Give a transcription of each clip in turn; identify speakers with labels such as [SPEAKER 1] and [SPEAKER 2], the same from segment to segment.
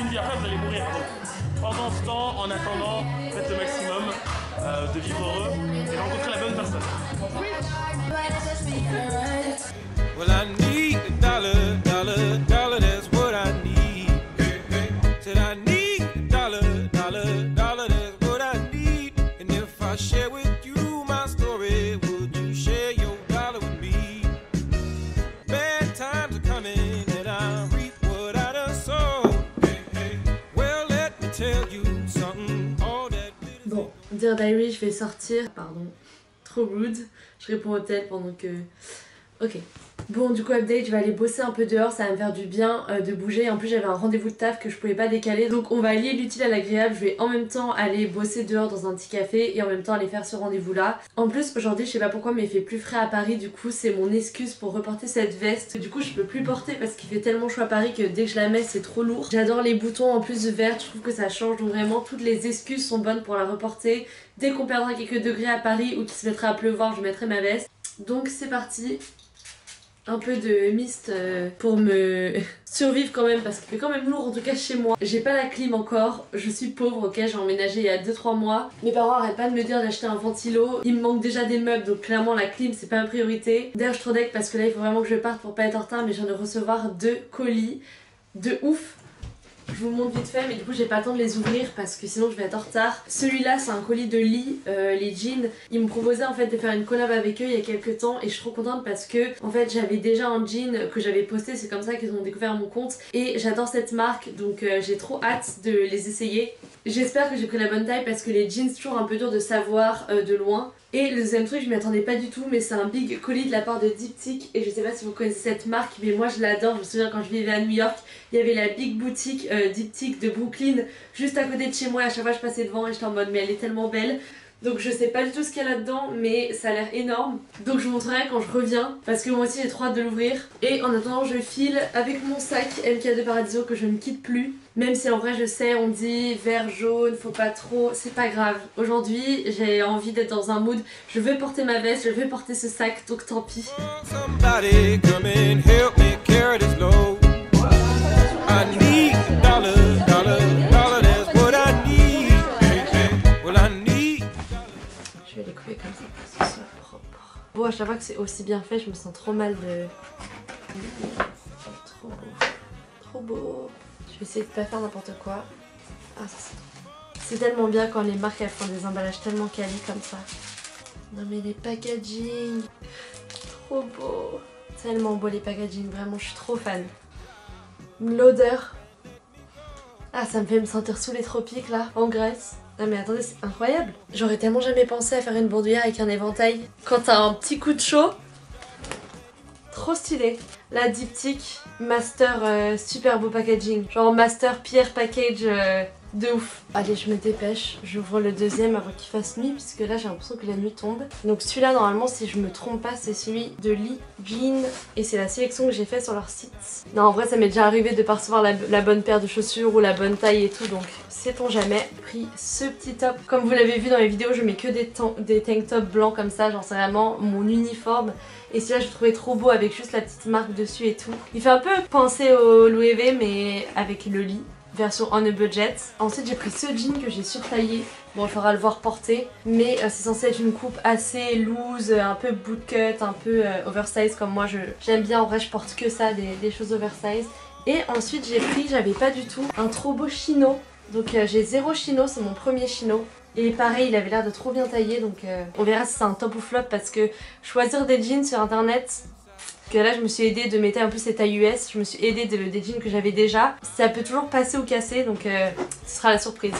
[SPEAKER 1] une vie après, vous allez mourir. Donc, pendant ce temps, en attendant, faites le maximum de vivre heureux et de rencontrer la bonne personne.
[SPEAKER 2] Well, I need a dollar, dollar, dollar, that's what I need. Said I need a dollar, dollar, dollar, that's what I need. And if I share with you my story, would you share your dollar with me? Bad times are coming and I reap what I done sowed. Well, let me tell you something, all that.
[SPEAKER 3] Bon, Dear Diary, je vais sortir. Pardon, trop rude. Je réponds au tel pendant que... Ok. Bon, du coup, update, je vais aller bosser un peu dehors, ça va me faire du bien de bouger. En plus, j'avais un rendez-vous de taf que je pouvais pas décaler. Donc, on va allier l'utile à l'agréable. Je vais en même temps aller bosser dehors dans un petit café et en même temps aller faire ce rendez-vous-là. En plus, aujourd'hui, je sais pas pourquoi, mais il fait plus frais à Paris. Du coup, c'est mon excuse pour reporter cette veste. Du coup, je peux plus porter parce qu'il fait tellement chaud à Paris que dès que je la mets, c'est trop lourd. J'adore les boutons en plus verts, je trouve que ça change. Donc, vraiment, toutes les excuses sont bonnes pour la reporter. Dès qu'on perdra quelques degrés à Paris ou qu'il se mettra à pleuvoir, je mettrai ma veste. Donc, c'est parti. Un peu de mist pour me survivre quand même parce qu'il fait quand même lourd en tout cas chez moi. J'ai pas la clim encore, je suis pauvre, ok, j'ai emménagé il y a 2-3 mois. Mes parents arrêtent pas de me dire d'acheter un ventilo, il me manque déjà des meubles donc clairement la clim c'est pas ma priorité. D'ailleurs je trodeck parce que là il faut vraiment que je parte pour pas être en retard mais je viens de recevoir 2 colis de ouf. Je vous montre vite fait mais du coup j'ai pas le temps de les ouvrir parce que sinon je vais être en retard. Celui-là c'est un colis de Lee, les jeans. Ils me proposaient en fait de faire une collab avec eux il y a quelques temps et je suis trop contente parce que en fait j'avais déjà un jean que j'avais posté, c'est comme ça qu'ils ont découvert mon compte et j'adore cette marque donc j'ai trop hâte de les essayer. J'espère que j'ai pris la bonne taille parce que les jeans c'est toujours un peu dur de savoir de loin. Et le deuxième truc, je m'y attendais pas du tout, mais c'est un big colis de la part de Diptyque. Et je sais pas si vous connaissez cette marque, mais moi je l'adore. Je me souviens quand je vivais à New York, il y avait la big boutique Diptyque de Brooklyn juste à côté de chez moi. Et à chaque fois je passais devant et j'étais en mode mais elle est tellement belle. Donc je sais pas du tout ce qu'il y a là-dedans mais ça a l'air énorme. Donc je vous montrerai quand je reviens parce que moi aussi j'ai trop hâte de l'ouvrir. Et en attendant je file avec mon sac MK2 Paradiso que je ne quitte plus. Même si en vrai je sais on dit vert jaune, faut pas trop, c'est pas grave. Aujourd'hui j'ai envie d'être dans un mood, je veux porter ma veste, je veux porter ce sac donc tant pis.
[SPEAKER 2] Somebody come and help me carry this load. I need a dollar, dollar, dollar, that's what I need. Well, I need.
[SPEAKER 3] Je vais les couper comme ça pour que ce soit propre. Bon, à chaque fois que c'est aussi bien fait, je me sens trop mal de... Trop beau. Trop beau. Je vais essayer de pas faire n'importe quoi. Ah, ça c'est trop. C'est tellement bien quand les marques elles font des emballages tellement quali comme ça. Non mais les packaging. Trop beau. Tellement beau les packaging, vraiment je suis trop fan. L'odeur. Ah, ça me fait me sentir sous les tropiques là, en Grèce. Non mais attendez, c'est incroyable. J'aurais tellement jamais pensé à faire une bandoulière avec un éventail. Quand t'as un petit coup de chaud. Trop stylé. La Diptyque Master super beau packaging. Genre Master Pierre package de ouf. Allez, je me dépêche. J'ouvre le deuxième avant qu'il fasse nuit puisque là j'ai l'impression que la nuit tombe. Donc celui-là normalement si je me trompe pas c'est celui de Lee Jean et c'est la sélection que j'ai fait sur leur site. Non en vrai ça m'est déjà arrivé de pas recevoir la bonne paire de chaussures ou la bonne taille et tout donc sait-on jamais. J'ai pris ce petit top. Comme vous l'avez vu dans les vidéos je mets que des tank tops blancs comme ça, genre c'est vraiment mon uniforme. Et celui-là je le trouvais trop beau avec juste la petite marque dessus et tout. Il fait un peu penser au Louis V mais avec le Lee. Version on a budget. Ensuite j'ai pris ce jean que j'ai surtaillé. Bon il faudra le voir porter. Mais c'est censé être une coupe assez loose, un peu bootcut, un peu oversize comme moi j'aime bien. En vrai je porte que ça, des choses oversize. Et ensuite j'ai pris, j'avais pas du tout, un trop beau chino. Donc j'ai 0 chino, c'est mon premier chino. Et pareil il avait l'air de trop bien tailler donc on verra si c'est un top ou flop parce que choisir des jeans sur internet... Que là je me suis aidée de mes tailles, en plus c'est taille US, je me suis aidée des jeans que j'avais déjà. Ça peut toujours passer ou casser donc ce sera la surprise.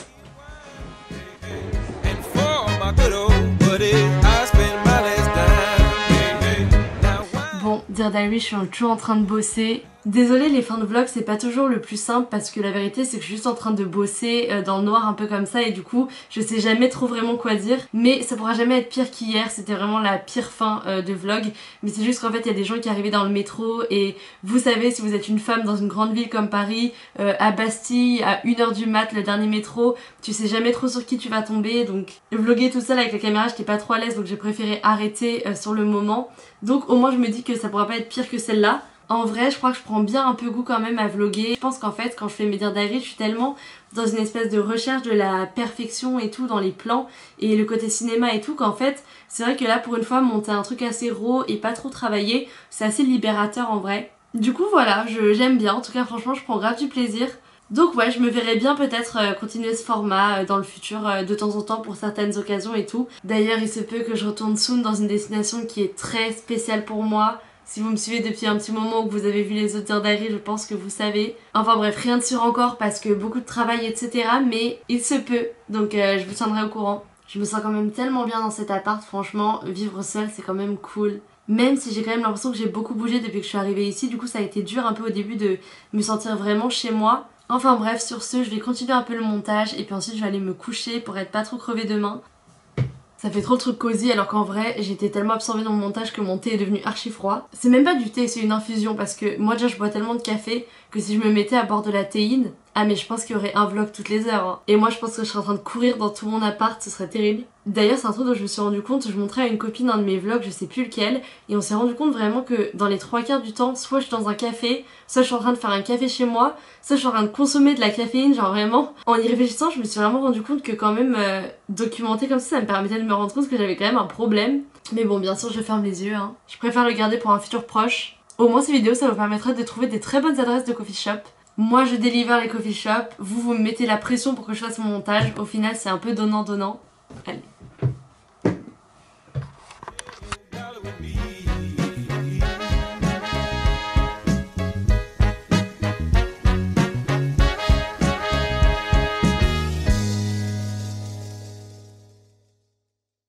[SPEAKER 3] Bon, Dear Diary, je suis toujours en train de bosser. Désolée les fins de vlog c'est pas toujours le plus simple parce que la vérité c'est que je suis juste en train de bosser dans le noir un peu comme ça et du coup je sais jamais trop vraiment quoi dire mais ça pourra jamais être pire qu'hier, c'était vraiment la pire fin de vlog mais c'est juste qu'en fait il y a des gens qui arrivaient dans le métro et vous savez si vous êtes une femme dans une grande ville comme Paris, à Bastille à 1h du mat le dernier métro, tu sais jamais trop sur qui tu vas tomber donc vlogger tout seul avec la caméra j'étais pas trop à l'aise donc j'ai préféré arrêter sur le moment donc au moins je me dis que ça pourra pas être pire que celle-là. En vrai, je crois que je prends bien un peu goût quand même à vlogger. Je pense qu'en fait, quand je fais mes Dear Diary, je suis tellement dans une espèce de recherche de la perfection et tout dans les plans et le côté cinéma et tout qu'en fait, c'est vrai que là, pour une fois, monter un truc assez raw et pas trop travaillé, c'est assez libérateur en vrai. Du coup, voilà, j'aime bien. En tout cas, franchement, je prends grave du plaisir. Donc ouais, je me verrais bien peut-être continuer ce format dans le futur de temps en temps pour certaines occasions et tout. D'ailleurs, il se peut que je retourne soon dans une destination qui est très spéciale pour moi. Si vous me suivez depuis un petit moment ou que vous avez vu les autres Dear Diary, je pense que vous savez. Enfin bref, rien de sûr encore parce que beaucoup de travail, etc. Mais il se peut, donc je vous tiendrai au courant. Je me sens quand même tellement bien dans cet appart, franchement, vivre seule c'est quand même cool. Même si j'ai quand même l'impression que j'ai beaucoup bougé depuis que je suis arrivée ici, du coup ça a été dur un peu au début de me sentir vraiment chez moi. Enfin bref, sur ce, je vais continuer un peu le montage et puis ensuite je vais aller me coucher pour être pas trop crevée demain. Ça fait trop le truc cosy alors qu'en vrai j'étais tellement absorbée dans mon montage que mon thé est devenu archi froid. C'est même pas du thé, c'est une infusion parce que moi déjà je bois tellement de café que si je me mettais à boire de la théine, ah mais je pense qu'il y aurait un vlog toutes les heures. Hein. Et moi je pense que je serais en train de courir dans tout mon appart, ce serait terrible. D'ailleurs c'est un truc dont je me suis rendu compte, je montrais à une copine un de mes vlogs, je sais plus lequel, et on s'est rendu compte vraiment que dans les 3/4 du temps, soit je suis dans un café, soit je suis en train de faire un café chez moi, soit je suis en train de consommer de la caféine, genre vraiment. En y réfléchissant, je me suis vraiment rendu compte que quand même documenter comme ça me permettait de me rendre compte que j'avais quand même un problème. Mais bon, bien sûr je ferme les yeux, hein. Je préfère le garder pour un futur proche. Au moins ces vidéos ça vous permettra de trouver des très bonnes adresses de coffee shop. Moi je délivre les coffee shops, vous me mettez la pression pour que je fasse mon montage, au final c'est un peu donnant-donnant. Allez.